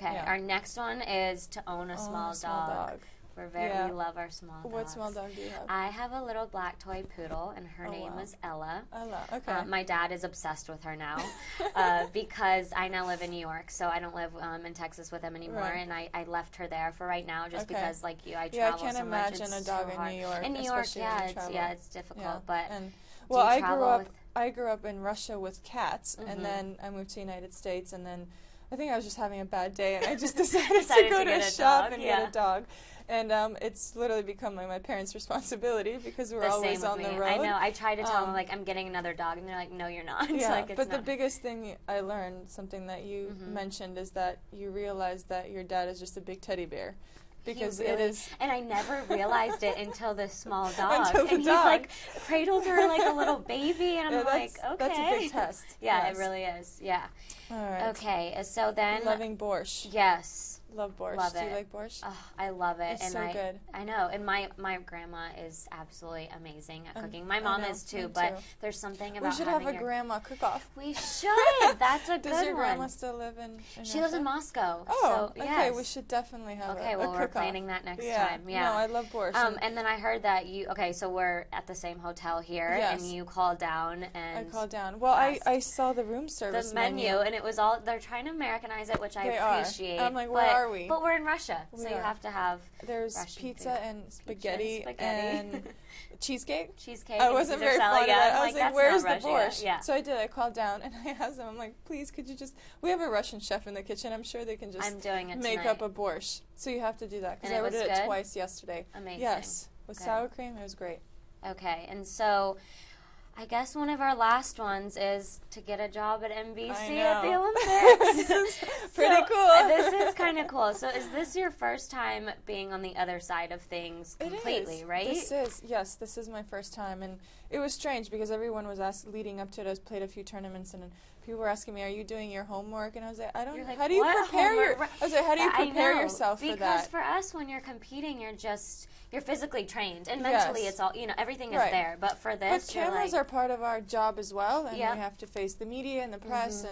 Okay. Yeah. Our next one is to own a small dog. We love our small dogs. What small dog do you have? I have a little black toy poodle, and her name is Ella. Ella, okay. My dad is obsessed with her now because I now live in New York, so I don't live in Texas with him anymore, and I left her there for right now just because, like you, I travel so much. Yeah, I can't imagine a dog in New York. In New York, it's difficult, but well, I grew up in Russia with cats, and then I moved to the United States, and then I think I was just having a bad day, and I just decided to go to a shop and get a dog. And it's literally become like my parents' responsibility because we're always on the road. I know. I try to tell them, like, I'm getting another dog, and they're like, no, you're not. Yeah, like, but the biggest thing I learned, something that you mentioned, is that you realize that your dad is just a big teddy bear. Because it is. And I never realized it until this small dog. Until the and dog. He's like, cradled her like a little baby, and I'm like, okay. That's a big test. Yeah, it really is. Yeah. All right. Okay, so then. Loving borscht. Yes. Love borscht. Love it. Do you like borscht? Oh, I love it. It's so good. I know. And my grandma is absolutely amazing at cooking. My mom is too, but there's something about we should have a grandma cook-off. We should. That's a good one. Does your grandma still live in She lives in Moscow. Oh, so, okay. We should definitely have a cook-off. Okay, well, we're planning that next time. Yeah. No, I love borscht. And then I heard that you, so we're at the same hotel here, and you called down and... I called down. Well, I saw the room service the menu, and it was all, they're trying to Americanize it, which I appreciate. I'm like, where are we? But we're in Russia, so you have to have There's Russian pizza food. and spaghetti and cheesecake. Cheesecake. I wasn't very fond of that. I was like, where's the borscht? Yeah. So I did. I called down and I asked them, I'm like, please, could you just, we have a Russian chef in the kitchen. I'm sure they can just make up a borscht. So you have to do that because I ordered it twice yesterday. Amazing. Yes. With sour cream, it was great. Okay. And so I guess one of our last ones is to get a job at NBC at the Olympics. This is pretty cool. This is kind of cool. So is this your first time being on the other side of things completely, right? Yes, this is my first time. And it was strange because everyone was leading up to it. I played a few tournaments and people were asking me, are you doing your homework? And I was like, I don't know. How do you prepare yourself for that? Because for us, when you're competing, you're physically trained, and mentally it's all, everything is there. But for this, cameras are part of our job as well, and we have to face the media and the press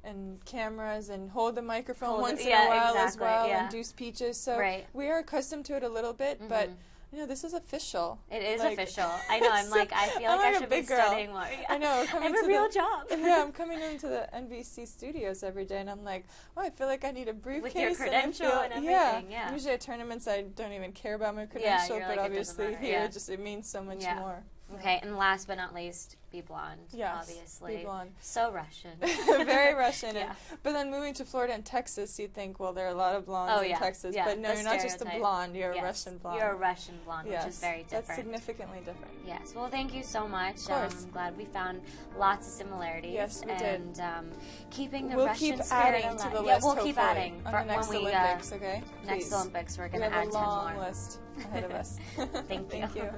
and cameras and hold the microphone once in a while as well and do speeches. So we are accustomed to it a little bit, but this is official. It is official. I know. I feel like I should be studying more. Yeah. I know. I have a real job. I'm coming into the NBC studios every day, and I'm like, I feel like I need a briefcase. With your credential and everything, yeah. Usually at tournaments, I don't even care about my credential, but obviously here, it means so much more. Okay, and last but not least, be blonde, obviously. Be blonde. So Russian. Very Russian. But then moving to Florida and Texas, you'd think, well, there are a lot of blondes in Texas. But no, you're not just a blonde, you're a Russian blonde. You're a Russian blonde, which is very different. That's significantly different. Yes. Well, thank you so much. Of course. I'm glad we found lots of similarities. Yes, we did. And keeping the Russian Russian spirit alive. To the list, we'll keep adding. On the next Olympics, okay? Next Olympics, we're going to add 10 more. We have a long list ahead of us. Thank you. Thank you.